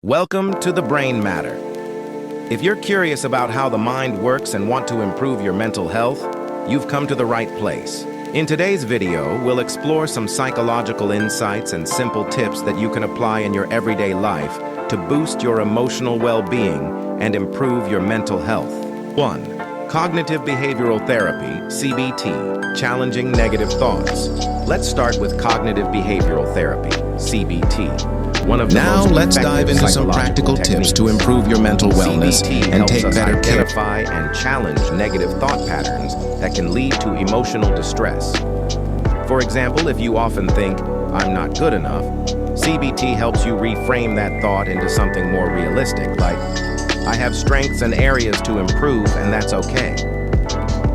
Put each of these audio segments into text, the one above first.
Welcome to The Brain Matter. If you're curious about how the mind works and want to improve your mental health, you've come to the right place. In today's video, we'll explore some psychological insights and simple tips that you can apply in your everyday life to boost your emotional well-being and improve your mental health. 1. Cognitive behavioral therapy, CBT, challenging negative thoughts. Let's start with cognitive behavioral therapy, CBT. Now let's dive into some practical tips to improve your mental wellness and take better care. Identify and challenge negative thought patterns that can lead to emotional distress. For example, if you often think, "I'm not good enough," CBT helps you reframe that thought into something more realistic, like, "I have strengths and areas to improve, and that's okay."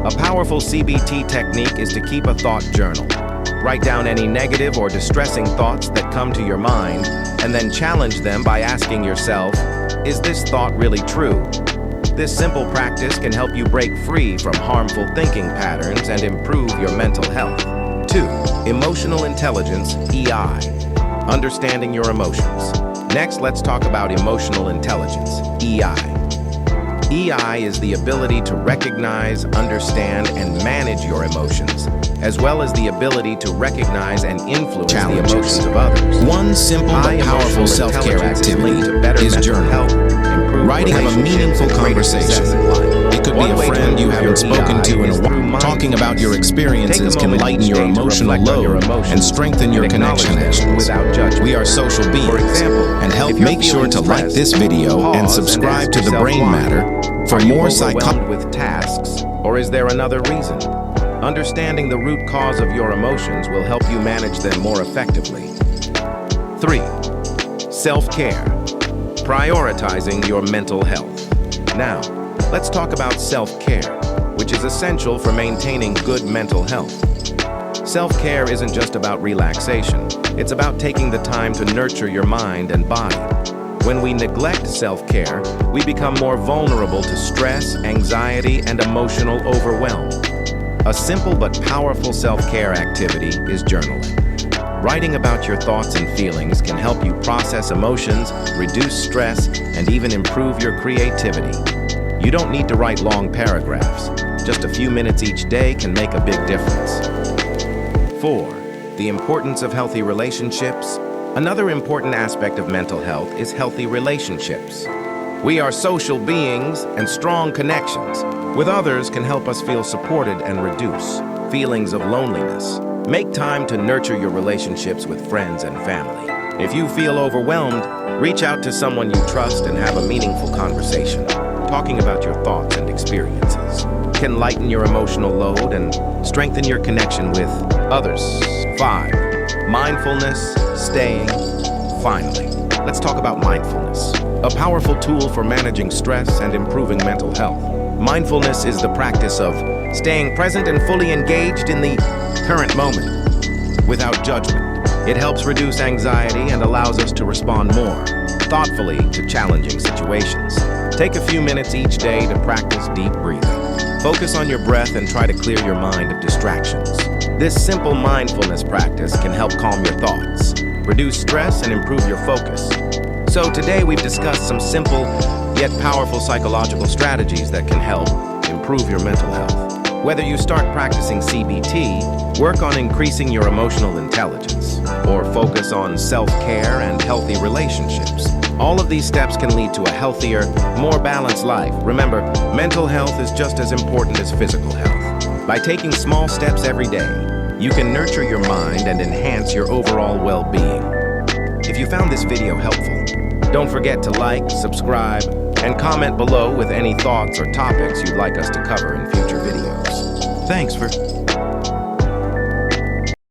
A powerful CBT technique is to keep a thought journal. Write down any negative or distressing thoughts that come to your mind, and then challenge them by asking yourself, is this thought really true? This simple practice can help you break free from harmful thinking patterns and improve your mental health. 2. Emotional intelligence, EI. Understanding your emotions. Next, let's talk about emotional intelligence, EI. EI is the ability to recognize, understand, and manage your emotions, as well as the ability to recognize and influence the emotions of others. One simple but powerful self-care activity is journaling. Writing of a meaningful conversation. It could be a friend you haven't spoken to in a while. Talking about your experiences can lighten your emotional load and strengthen your connections. We are social beings, and help make sure to like this video and subscribe to The Brain Matter for more overwhelmed with tasks, or is there another reason? Understanding the root cause of your emotions will help you manage them more effectively. 3. Self-care. Prioritizing your mental health. Now, let's talk about self-care, which is essential for maintaining good mental health. Self-care isn't just about relaxation. It's about taking the time to nurture your mind and body. When we neglect self-care, we become more vulnerable to stress, anxiety, and emotional overwhelm. A simple but powerful self-care activity is journaling. Writing about your thoughts and feelings can help you process emotions, reduce stress, and even improve your creativity. You don't need to write long paragraphs. Just a few minutes each day can make a big difference. 4. The importance of healthy relationships. Another important aspect of mental health is healthy relationships. We are social beings, and strong connections with others can help us feel supported and reduce feelings of loneliness. Make time to nurture your relationships with friends and family. If you feel overwhelmed, reach out to someone you trust and have a meaningful conversation. Talking about your thoughts and experiences can lighten your emotional load and strengthen your connection with others. 5. Mindfulness, staying. Finally, let's talk about mindfulness, a powerful tool for managing stress and improving mental health. Mindfulness is the practice of staying present and fully engaged in the current moment, without judgment. It helps reduce anxiety and allows us to respond more thoughtfully to challenging situations. Take a few minutes each day to practice deep breathing. Focus on your breath and try to clear your mind of distractions. This simple mindfulness practice can help calm your thoughts, reduce stress, and improve your focus. So today we've discussed some simple yet powerful psychological strategies that can help improve your mental health. Whether you start practicing CBT, work on increasing your emotional intelligence, or focus on self-care and healthy relationships, all of these steps can lead to a healthier, more balanced life. Remember, mental health is just as important as physical health. By taking small steps every day, you can nurture your mind and enhance your overall well-being. If you found this video helpful, don't forget to like, subscribe, and comment below with any thoughts or topics you'd like us to cover in future videos. Thanks for